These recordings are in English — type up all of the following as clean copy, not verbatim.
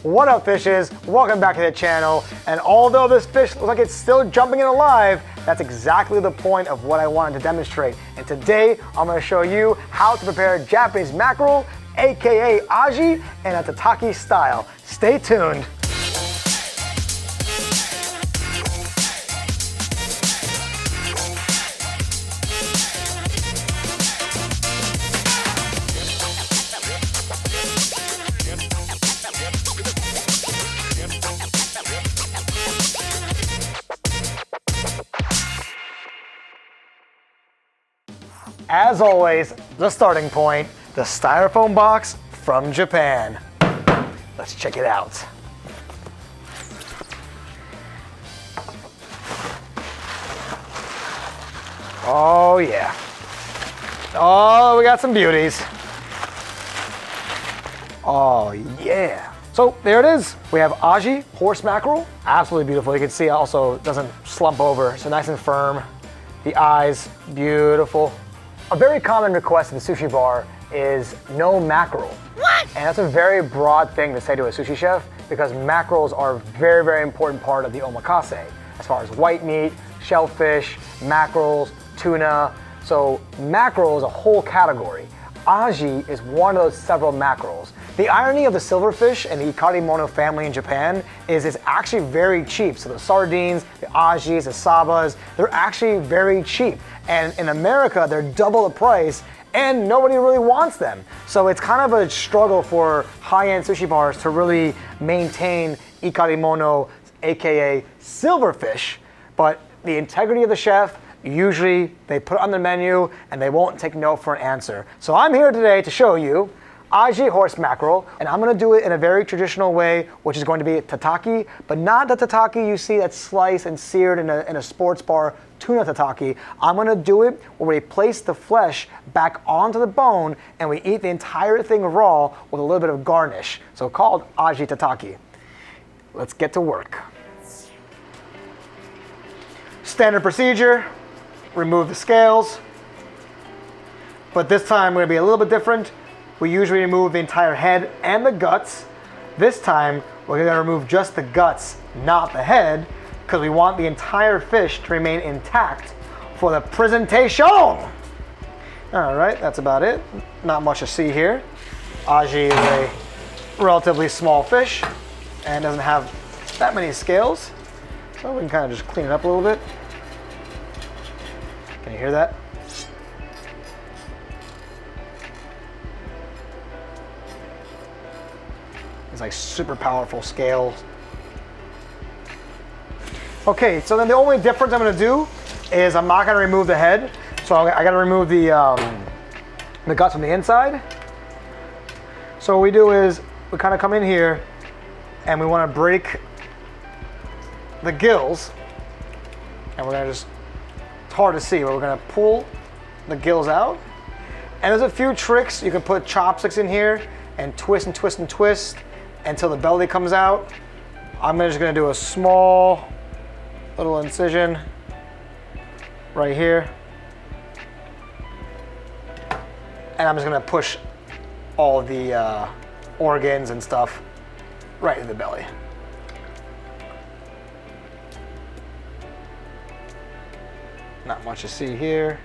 What up, fishes? Welcome back to the channel. And although this fish looks like it's still jumping in alive, that's exactly the point of what I wanted to demonstrate. And today, I'm gonna show you how to prepare Japanese mackerel, AKA Aji, in a Tataki style. Stay tuned. As always, the starting point, the styrofoam box from Japan. Let's check it out. Oh yeah. Oh, we got some beauties. Oh yeah. So there it is. We have Aji horse mackerel. Absolutely beautiful. You can see it also doesn't slump over, so nice and firm. The eyes, beautiful. A very common request in the sushi bar is no mackerel. What? And that's a very broad thing to say to a sushi chef because mackerels are a very, very important part of the omakase as far as white meat, shellfish, mackerels, tuna. So mackerel is a whole category. Aji is one of those several mackerels. The irony of the silverfish and the Ikari-mono family in Japan is it's actually very cheap. So the sardines, the Ajis, the Sabas, they're actually very cheap. And in America, they're double the price and nobody really wants them. So it's kind of a struggle for high-end sushi bars to really maintain Ikari-mono, AKA silverfish, but the integrity of the chef, usually they put it on the menu and they won't take no for an answer. So I'm here today to show you Aji horse mackerel, and I'm gonna do it in a very traditional way, which is going to be tataki, but not the tataki you see that's sliced and seared in a sports bar tuna tataki. I'm gonna do it where we place the flesh back onto the bone and we eat the entire thing raw with a little bit of garnish. So called Aji Tataki. Let's get to work. Standard procedure. Remove the scales, but this time we're gonna be a little bit different. We usually remove the entire head and the guts. This time we're gonna remove just the guts, not the head, because we want the entire fish to remain intact for the presentation. All right, that's about it. Not much to see here. Aji is a relatively small fish and doesn't have that many scales, so we can kind of just clean it up a little bit. Can you hear that? It's like super powerful scales. Okay, so then the only difference I'm gonna do is I'm not gonna remove the head. So I gotta remove the guts from the inside. So what we do is we kind of come in here and we wanna break the gills and we're gonna just, it's hard to see, but we're gonna pull the gills out. And there's a few tricks. You can put chopsticks in here and twist and twist and twist until the belly comes out. I'm just gonna do a small little incision right here. And I'm just gonna push all of the organs and stuff right in the belly. Not much to see here.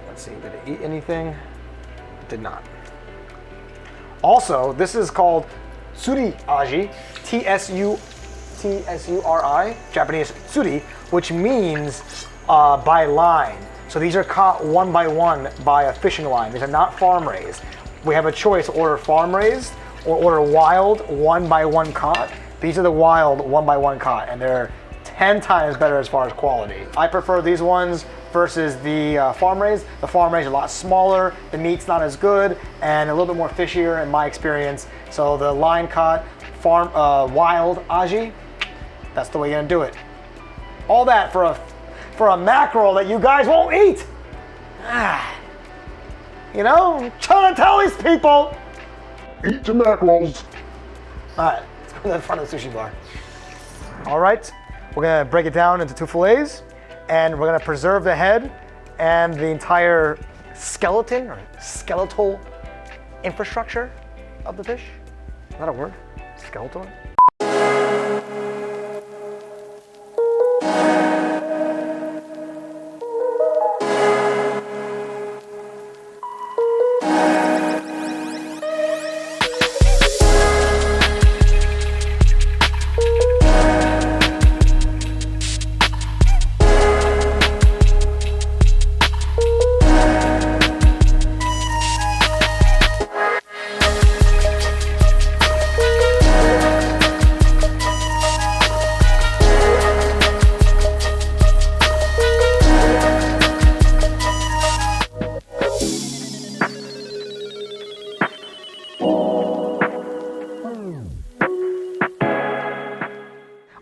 Let's see, did it eat anything? It did not. Also, this is called Tsuri Aji, T-S-U-R-I, Japanese tsuri, which means by line. So these are caught one by one by a fishing line. These are not farm raised. We have a choice, order farm raised or order wild one by one caught. These are the wild one by one caught, and they're 10 times better as far as quality. I prefer these ones versus the farm raised. The farm raised are a lot smaller, the meat's not as good, and a little bit more fishier in my experience. So the line caught, farm wild Aji, that's the way you're gonna do it. All that for a mackerel that you guys won't eat. You know, I'm trying to tell these people. Eat your mackerels. All right, let's go to the front of the sushi bar. All right. We're gonna break it down into 2 fillets, and we're gonna preserve the head and the entire skeleton or skeletal infrastructure of the fish. Is that a word? Skeletal?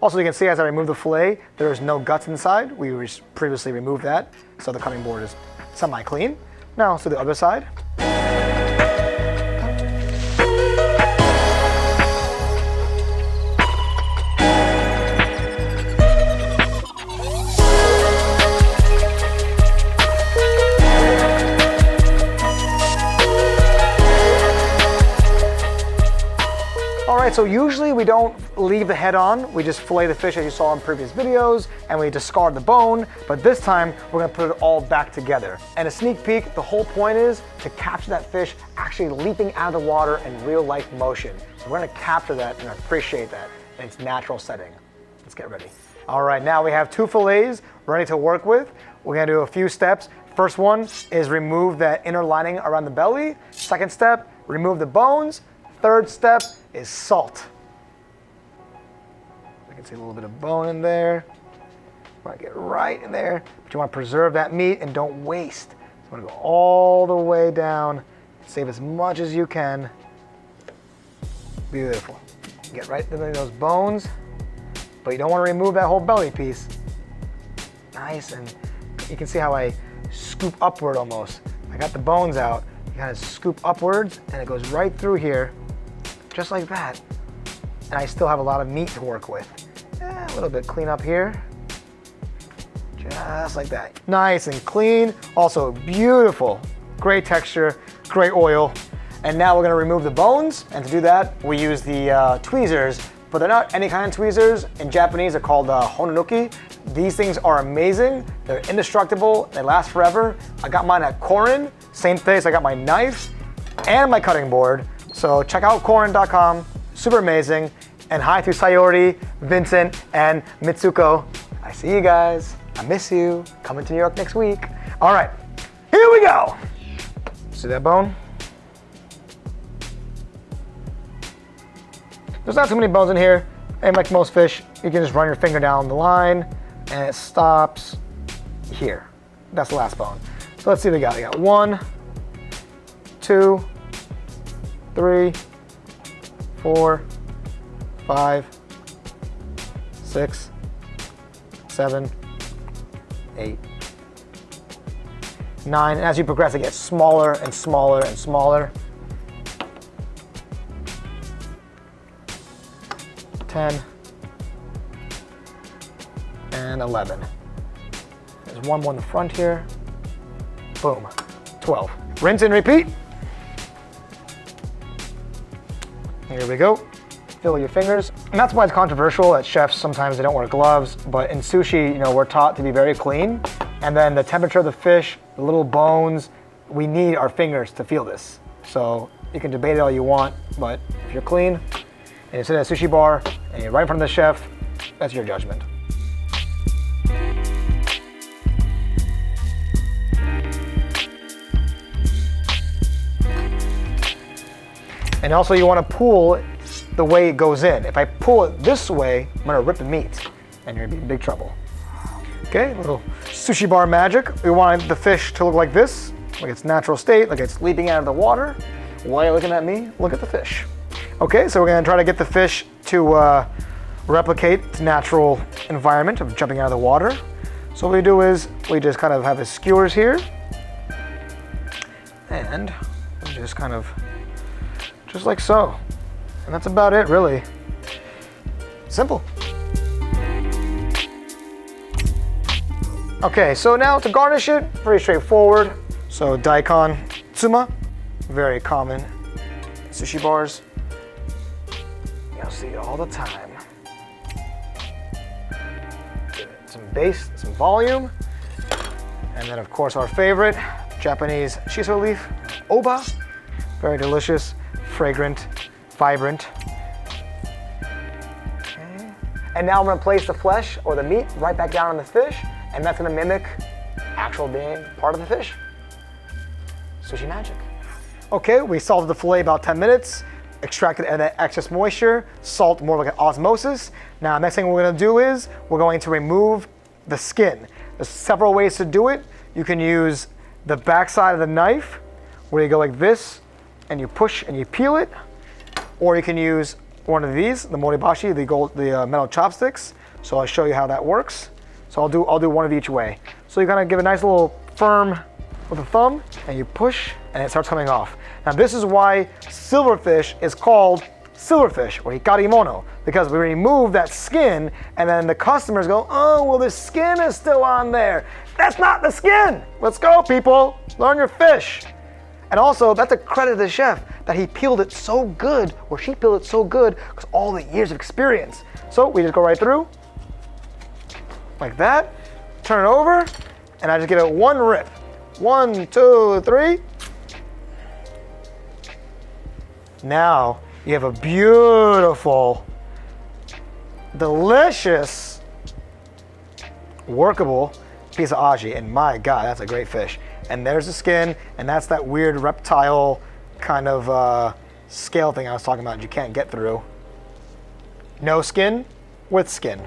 Also, you can see as I remove the fillet, there is no guts inside. We previously removed that, so the cutting board is semi-clean. Now let's do the other side. All right, so usually we don't leave the head on. We just fillet the fish as you saw in previous videos, and we discard the bone, but this time we're gonna put it all back together. And a sneak peek, the whole point is to capture that fish actually leaping out of the water in real life motion. So we're gonna capture that and appreciate that in its natural setting. Let's get ready. All right, now we have 2 fillets ready to work with. We're gonna do a few steps. First one is remove that inner lining around the belly. Second step, remove the bones. Third step is salt. I can see a little bit of bone in there. You want to get right in there, but you want to preserve that meat and don't waste. So you want to go all the way down, save as much as you can. Beautiful. Get right into those bones, but you don't want to remove that whole belly piece. Nice, and you can see how I scoop upward almost. I got the bones out, you kind of scoop upwards, and it goes right through here, just like that. And I still have a lot of meat to work with. A little bit clean up here. Just like that. Nice and clean. Also beautiful. Great texture, great oil. And now we're gonna remove the bones. And to do that, we use the tweezers, but they're not any kind of tweezers. In Japanese, they're called hononuki. These things are amazing. They're indestructible. They last forever. I got mine at Korin. Same place, I got my knife and my cutting board. So check out Korin.com, super amazing. And hi to Sayori, Vincent, and Mitsuko. I see you guys, I miss you. Coming to New York next week. All right, here we go. See that bone? There's not too many bones in here. And like most fish, you can just run your finger down the line and it stops here. That's the last bone. So let's see what we got. We got 1, 2, 3, 4, 5, 6, 7, 8, 9. And as you progress, it gets smaller and smaller and smaller. 10 and 11. There's one more in the front here. Boom, 12. Rinse and repeat. Here we go. Fill your fingers. And that's why it's controversial that chefs sometimes they don't wear gloves, but in sushi, you know, we're taught to be very clean. And then the temperature of the fish, the little bones, we need our fingers to feel this. So you can debate it all you want, but if you're clean and you sit at a sushi bar and you're right in front of the chef, that's your judgment. And also you want to pull the way it goes in. If I pull it this way, I'm gonna rip the meat and you're gonna be in big trouble. Okay, a little sushi bar magic. We want the fish to look like this, like its natural state, like it's leaping out of the water. While you're looking at me, look at the fish. Okay, so we're gonna try to get the fish to replicate its natural environment of jumping out of the water. So what we do is we just kind of have his skewers here and we just kind of, just like so. And that's about it, really. Simple. Okay, so now to garnish it, very straightforward. So daikon tsuma, very common sushi bars. You'll see it all the time. Give it some base, some volume. And then of course our favorite, Japanese shiso leaf, oba. Very delicious, fragrant, vibrant. Okay. And now I'm gonna place the flesh or the meat right back down on the fish, and that's gonna mimic actual being part of the fish. Sushi magic. Okay, we salted the filet about 10 minutes, extracted any excess moisture, salt more like an osmosis. Now, next thing we're gonna do is we're going to remove the skin. There's several ways to do it. You can use the backside of the knife, where you go like this, and you push and you peel it, or you can use one of these, the moribashi, the metal chopsticks. So I'll show you how that works. So I'll do one of each way. So you gotta give a nice little firm with the thumb, and you push, and it starts coming off. Now this is why silverfish is called silverfish, or hikarimono, because we remove that skin, and then the customers go, oh, well the skin is still on there. That's not the skin. Let's go, people. Learn your fish. And also, that's a credit to the chef that he peeled it so good, or she peeled it so good, because all the years of experience. So we just go right through, like that, turn it over, and I just give it one rip. 1, 2, 3. Now you have a beautiful, delicious, workable piece of aji, and my God, that's a great fish. And there's the skin, and that's that weird reptile kind of scale thing I was talking about you can't get through. No skin with skin.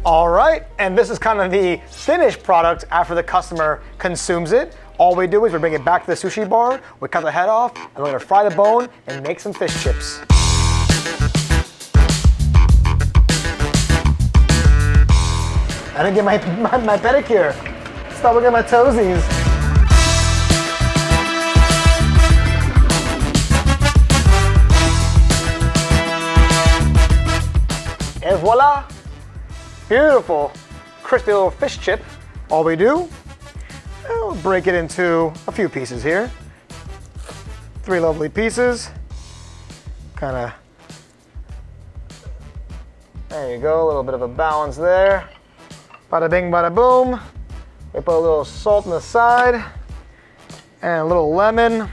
All right, and this is kind of the finished product after the customer consumes it. All we do is we bring it back to the sushi bar, we cut the head off, and we're gonna fry the bone and make some fish chips. I didn't get my pedicure. Stop looking at my toesies. And voila! Beautiful, crispy little fish chip. All we do, we'll break it into a few pieces here. 3 lovely pieces. Kinda, there you go, a little bit of a balance there. Bada bing, bada boom. We put a little salt on the side and a little lemon.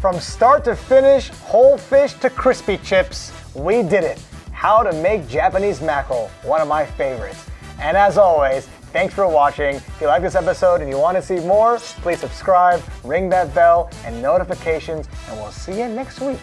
From start to finish, whole fish to crispy chips, we did it. How to make Japanese mackerel, one of my favorites. And as always, thanks for watching. If you like this episode and you want to see more, please subscribe, ring that bell and notifications, and we'll see you next week.